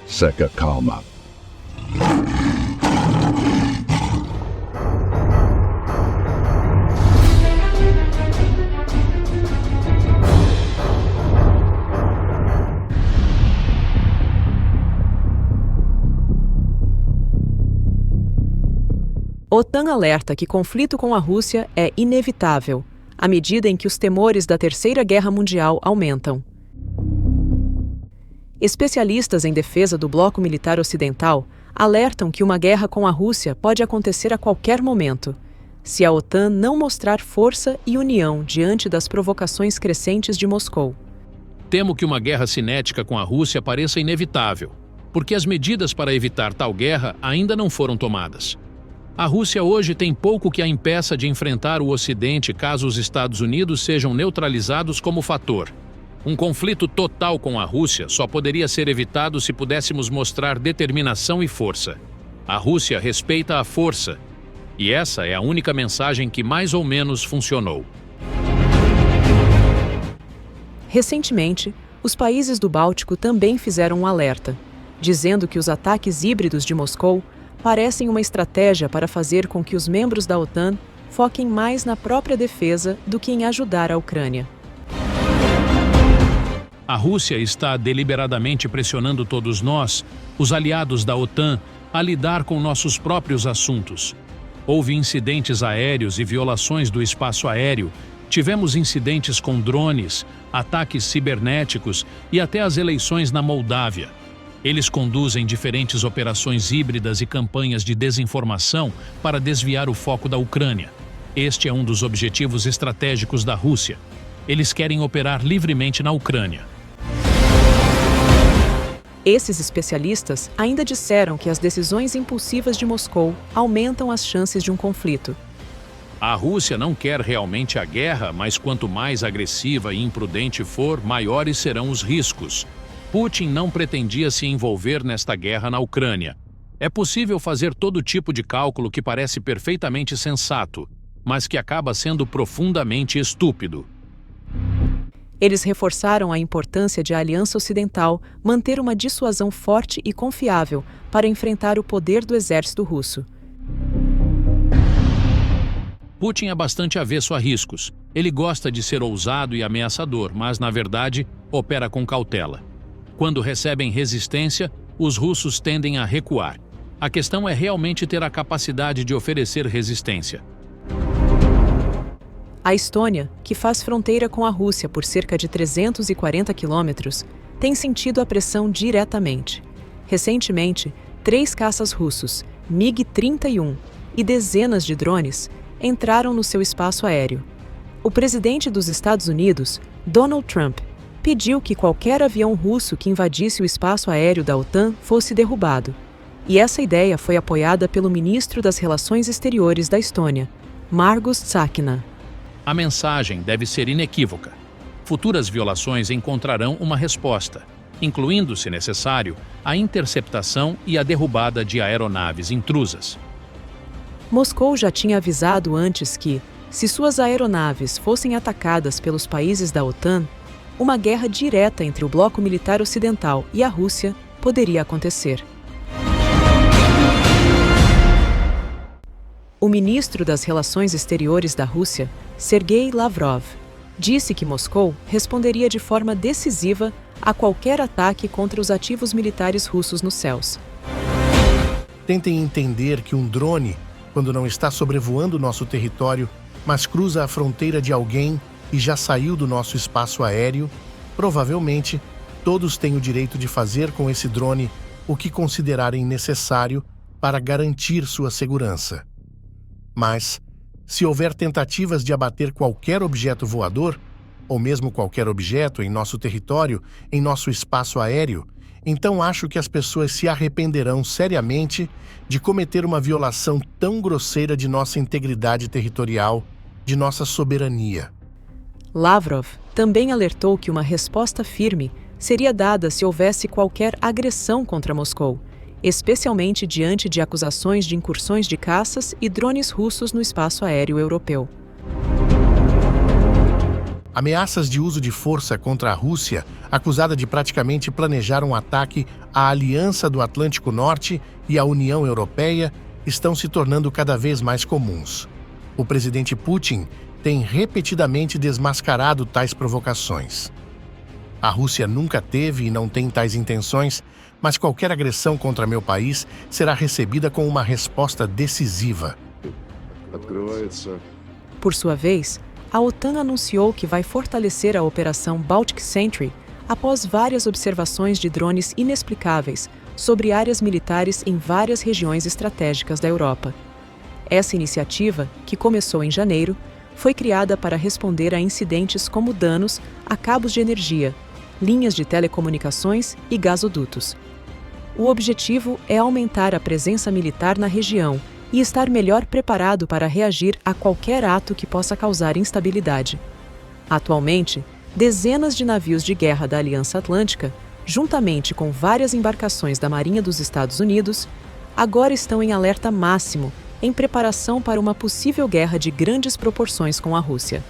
Seca calma. OTAN alerta que conflito com a Rússia é inevitável, à medida em que os temores da Terceira Guerra Mundial aumentam. Especialistas em defesa do bloco militar ocidental alertam que uma guerra com a Rússia pode acontecer a qualquer momento, se a OTAN não mostrar força e união diante das provocações crescentes de Moscou. Temo que uma guerra cinética com a Rússia pareça inevitável, porque as medidas para evitar tal guerra ainda não foram tomadas. A Rússia hoje tem pouco que a impeça de enfrentar o Ocidente caso os Estados Unidos sejam neutralizados como fator. Um conflito total com a Rússia só poderia ser evitado se pudéssemos mostrar determinação e força. A Rússia respeita a força, e essa é a única mensagem que mais ou menos funcionou. Recentemente, os países do Báltico também fizeram um alerta, dizendo que os ataques híbridos de Moscou parecem uma estratégia para fazer com que os membros da OTAN foquem mais na própria defesa do que em ajudar a Ucrânia. A Rússia está deliberadamente pressionando todos nós, os aliados da OTAN, a lidar com nossos próprios assuntos. Houve incidentes aéreos e violações do espaço aéreo, tivemos incidentes com drones, ataques cibernéticos e até as eleições na Moldávia. Eles conduzem diferentes operações híbridas e campanhas de desinformação para desviar o foco da Ucrânia. Este é um dos objetivos estratégicos da Rússia. Eles querem operar livremente na Ucrânia. Esses especialistas ainda disseram que as decisões impulsivas de Moscou aumentam as chances de um conflito. A Rússia não quer realmente a guerra, mas quanto mais agressiva e imprudente for, maiores serão os riscos. Putin não pretendia se envolver nesta guerra na Ucrânia. É possível fazer todo tipo de cálculo que parece perfeitamente sensato, mas que acaba sendo profundamente estúpido. Eles reforçaram a importância de a Aliança Ocidental manter uma dissuasão forte e confiável para enfrentar o poder do exército russo. Putin é bastante avesso a riscos. Ele gosta de ser ousado e ameaçador, mas, na verdade, opera com cautela. Quando recebem resistência, os russos tendem a recuar. A questão é realmente ter a capacidade de oferecer resistência. A Estônia, que faz fronteira com a Rússia por cerca de 340 quilômetros, tem sentido a pressão diretamente. Recentemente, 3 caças russos, MiG-31, e dezenas de drones entraram no seu espaço aéreo. O presidente dos Estados Unidos, Donald Trump, pediu que qualquer avião russo que invadisse o espaço aéreo da OTAN fosse derrubado. E essa ideia foi apoiada pelo ministro das Relações Exteriores da Estônia, Margus Tsakina. A mensagem deve ser inequívoca. Futuras violações encontrarão uma resposta, incluindo, se necessário, a interceptação e a derrubada de aeronaves intrusas. Moscou já tinha avisado antes que, se suas aeronaves fossem atacadas pelos países da OTAN, uma guerra direta entre o bloco militar ocidental e a Rússia poderia acontecer. O ministro das Relações Exteriores da Rússia, Sergei Lavrov, disse que Moscou responderia de forma decisiva a qualquer ataque contra os ativos militares russos nos céus. Tentem entender que um drone, quando não está sobrevoando nosso território, mas cruza a fronteira de alguém e já saiu do nosso espaço aéreo, provavelmente todos têm o direito de fazer com esse drone o que considerarem necessário para garantir sua segurança. Mas, se houver tentativas de abater qualquer objeto voador, ou mesmo qualquer objeto em nosso território, em nosso espaço aéreo, então acho que as pessoas se arrependerão seriamente de cometer uma violação tão grosseira de nossa integridade territorial, de nossa soberania. Lavrov também alertou que uma resposta firme seria dada se houvesse qualquer agressão contra Moscou, especialmente diante de acusações de incursões de caças e drones russos no espaço aéreo europeu. Ameaças de uso de força contra a Rússia, acusada de praticamente planejar um ataque à Aliança do Atlântico Norte e à União Europeia, estão se tornando cada vez mais comuns. O presidente Putin tem repetidamente desmascarado tais provocações. A Rússia nunca teve e não tem tais intenções, mas qualquer agressão contra meu país será recebida com uma resposta decisiva. Por sua vez, a OTAN anunciou que vai fortalecer a Operação Baltic Sentry após várias observações de drones inexplicáveis sobre áreas militares em várias regiões estratégicas da Europa. Essa iniciativa, que começou em janeiro, foi criada para responder a incidentes como danos a cabos de energia, linhas de telecomunicações e gasodutos. O objetivo é aumentar a presença militar na região e estar melhor preparado para reagir a qualquer ato que possa causar instabilidade. Atualmente, dezenas de navios de guerra da Aliança Atlântica, juntamente com várias embarcações da Marinha dos Estados Unidos, agora estão em alerta máximo em preparação para uma possível guerra de grandes proporções com a Rússia.